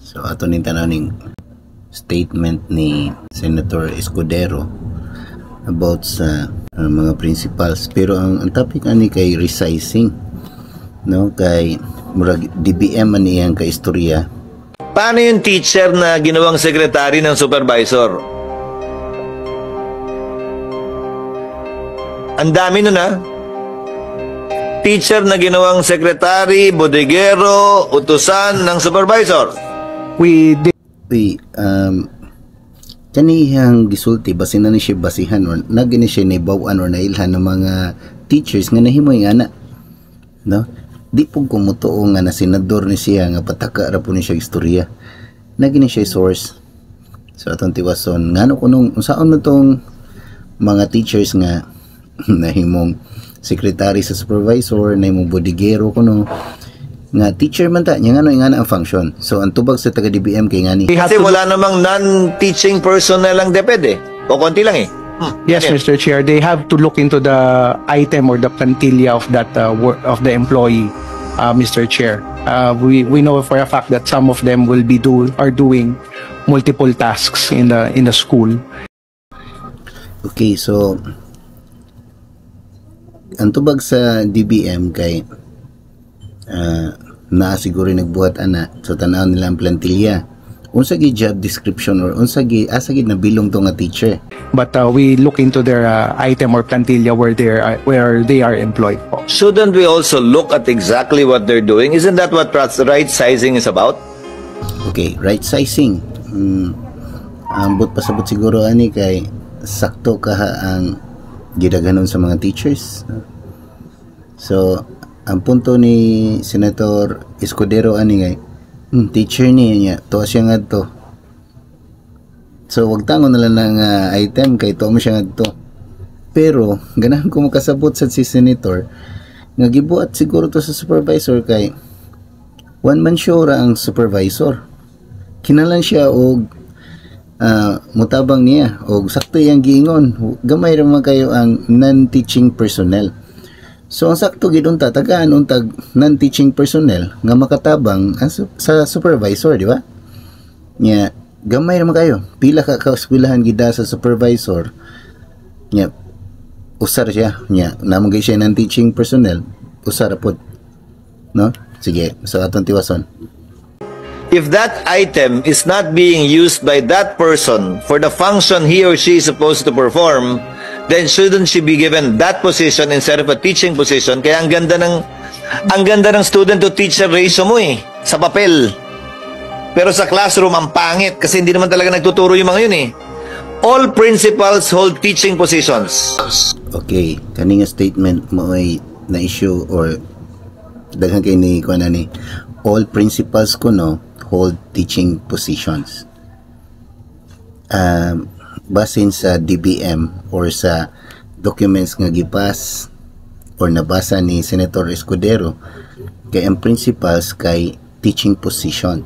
So ato ning tanaw statement ni Senator Escudero about sa mga principals, pero ang topic ani kay resizing, no, kay murag DBM man iyang kay istorya. Paano yung teacher na ginawang secretary ng supervisor? Ang dami nun, ha? Teacher na ginawang secretary, bodegero, utusan ng supervisor. Kanihang gisulti basin na ni siya basihan or nagini siya naibawan or nailhan ng mga teachers nga nahimoy nga na, no? Di po kumutuo nga na senador ni siya nga pataka ra po ni siya istorya, nagini siya source. So atong tiwason ngano kunong unsaon man tong mga teachers nga nahimong secretary sa supervisor, nahimong bodigero kuno nga teacher man ta nya ngano nga ang function. So ang tubag sa taga DBM kay ngani kasi wala namang non-teaching personnel lang depende o konti lang eh. Yes, Mr. Chair, they have to look into the item or the plantilla of that of the employee, Mr. Chair. We know for a fact that some of them will be doing multiple tasks in the school. Okay, so ang tubag sa DBM kay na siguro nagbuhat ana, so tanaw nila ang plantilla, unsa gi job description or unsa gi asa gi nabilong to nga teacher. But we look into their item or plantilla where they are employed. Shouldn't we also look at exactly what they're doing? Isn't that what right sizing is about? Okay, right sizing. Ambot pasabot siguro ani kay sakto kaha ang gidaganon sa mga teachers. So ang punto ni Senator Escudero ani kay teacher niya to siya ngadto. So wag tangon na lang ng item kay to mo siya ngadto. Pero ganahan ko makasabot sa si Senator nga gibuhat siguro to sa supervisor kay one man show ra ang supervisor. Kinalan siya og mutabang niya og sakto yang giingon, gamay ra man kayo ang non-teaching personnel. So ang sakto gid unta tagaan untag non-teaching personnel nga makatabang sa supervisor, di ba? Nya gamay ra man kayo, pila ka kaeskwelahan gida sa supervisor. Nya usar siya, nya namang gay siya non-teaching personnel, usar pod, no? Sige, so atong tiwason. If that item is not being used by that person for the function he or she is supposed to perform, then shouldn't she be given that position instead of a teaching position? Kaya ang ganda ng student to teacher ratio mo eh, sa papel. Pero sa classroom ang pangit kasi hindi naman talaga nagtuturo yung mga yun eh. All principals hold teaching positions. Okay, kaning statement mo ay na issue or daghan kay ni kuan ani, all principals ko no hold teaching positions. Basin sa DBM or sa documents nga gipas or nabasa ni Senator Escudero, kay ang principals kay teaching position.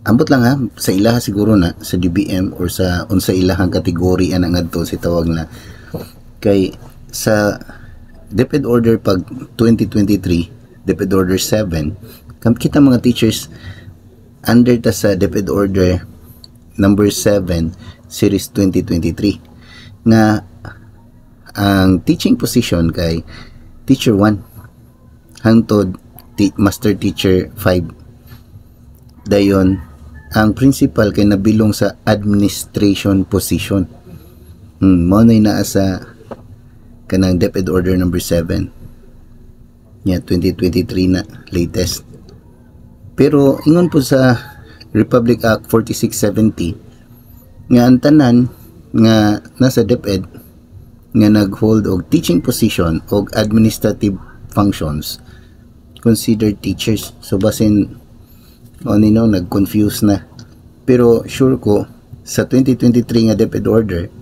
Ambot lang ha, sa ilaha siguro na sa DBM or sa unsa ilahang kategory ang ngadto si tawag na kay sa DepEd Order pag 2023, DepEd Order 7, kita mga teachers under ta sa DepEd Order number 7 series 2023 nga ang teaching position kay teacher 1 hangtod master teacher 5, dayon ang principal kay nabilong sa administration position. Mao nay naa sa kanang DepEd Order number 7 nya 2023 na latest. Pero ingon po sa Republic Act 4670 nga ang tanan nga nasa DepEd nga nag-hold og teaching position og administrative functions considered teachers. So basin nino nag-confuse na. Pero sure ko sa 2023 nga DepEd Order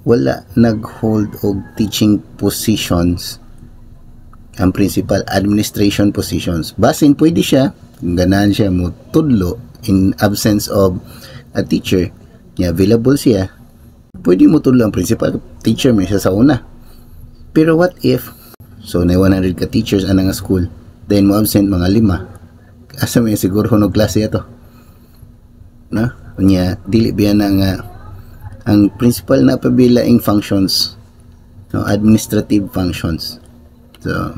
wala nag-hold og teaching positions ang principal, administration positions. Basin pwede siya, ganahan siya mo tudlo in absence of a teacher, niya available siya, pwede mo tudlo ang principal, teacher may siya sa una. Pero what if, so na 100 ka teachers anang school, then mo absent mga 5, asa may siguro hunog klase ato, no? Unya dili biya na nga ang principal na pabilaing functions, no, administrative functions. So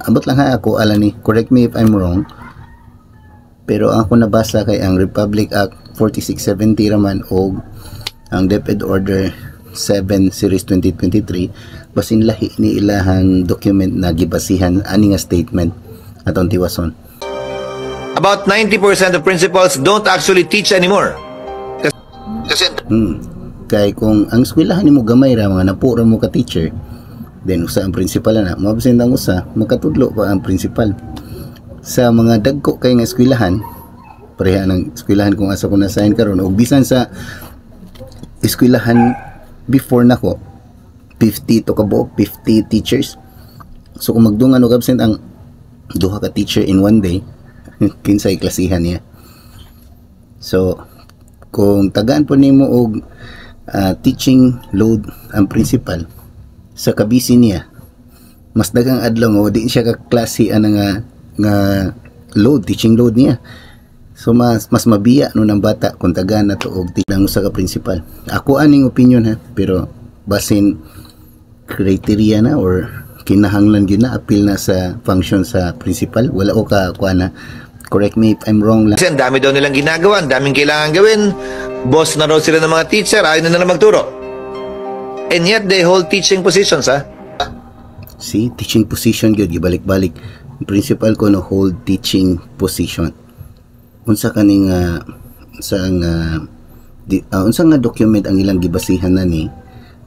abot lang ha ako ala ni, correct me if I'm wrong, pero ako nabasa kay ang Republic Act 4670 raman o ang DepEd Order 7 Series 2023 basin lahi ni ilahang document na gibasihan ani nga statement atong tiwason. About 90% of principals don't actually teach anymore. Kasi Kay kung ang eskwelahan nimo gamay ra mga napura mo ka teacher, then usa ang principal na mabasin ang usa makatudlo pa ang principal. Sa mga dagko kay nga eskwelahan, pareha ng eskwelahan kung asa ko na-assign karon og bisan sa eskwelahan before nako 50 to kabuok 50 teachers. So kung magdungan og absent ang duha ka teacher in one day, kinsay klasihan niya. So kung tagaan po nimo og teaching load ang principal sa kabisi niya, mas dagang adlaw o di siya ka klase nga load, teaching load niya. So mas mabiya no ng bata kung tagaan na to og tilang usa ka principal. Ako aning opinion ha, pero basin criteria na or kinahanglan gyud na appeal na sa function sa principal, wala o ka kuana. Correct me if I'm wrong lang. ang dami daw nilang ginagawa, ang daming kailangan gawin. Boss na raw sila ng mga teacher, ayaw na nilang magturo. And yet, they hold teaching positions, ha? See, teaching position gyud gibalik-balik. Ang principal ko no hold teaching position. Unsa kaning unsa nga document ang ilang gibasihan na ni?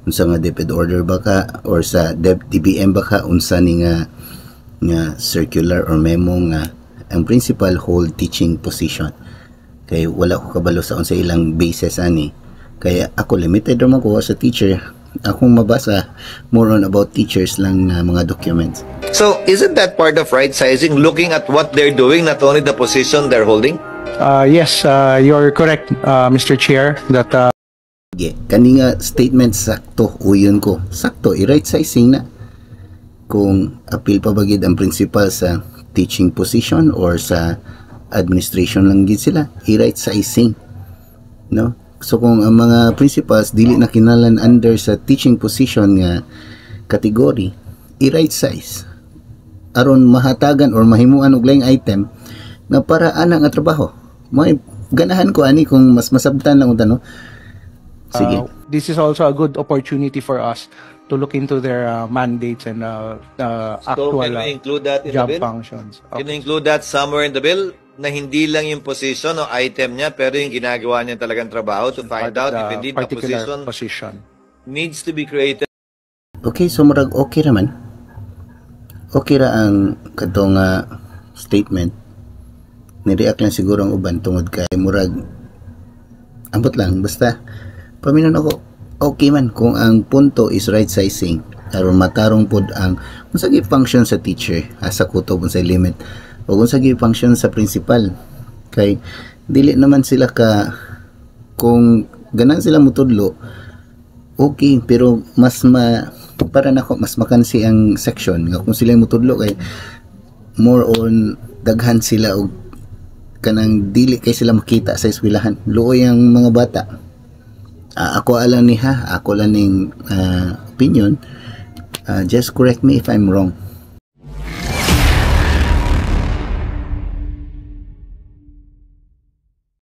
Unsa nga DepEd order baka or sa DBM baka unsa ni nga circular or memo nga ang principal hold teaching position. Kaya wala ko kabalo sa unsa ilang basis ani. Kaya ako limited naman ko sa teacher. Akong mabasa more on about teachers lang na mga documents. So, isn't that part of right sizing, looking at what they're doing, not only the position they're holding? Yes, you're correct, Mr. Chair, that Kani nga statement sakto uyon ko. Sakto i-right sizing na. Kung appeal pa bagid ang principal sa teaching position or sa administration lang gid sila, i-right sizing, no? So kung ang mga principals dili na kinalan under sa teaching position nga category, i-right size aron mahatagan or mahimuan og laing item nga para ana nga trabaho. May ganahan ko ani kung mas masabtan lang unta, no? Sige. this is also a good opportunity for us to look into their mandates and actual can we include that in job the bill? functions. Can we include that somewhere in the bill? Na hindi lang yung position o item niya, pero yung ginagawa niya talagang trabaho to find out if indeed the position needs to be created. Okay, so murag okay raman. Okay ra ang katong statement. Ni-react lang siguro ang uban tungod kay murag ambot lang basta paminon ako okay man kung ang punto is right sizing aron matarong pod ang unsa gyud function sa teacher asa kutob unsay limit o unsa gyud function sa principal kay dili naman sila ka kung ganan sila mutudlo okay pero mas para nako mas makansi ang section nga kung sila mutudlo kay more on daghan sila og kanang dili kay sila makita sa eskwelahan luoy ang mga bata. Ako alam ni ako lang ning opinion, just correct me if I'm wrong.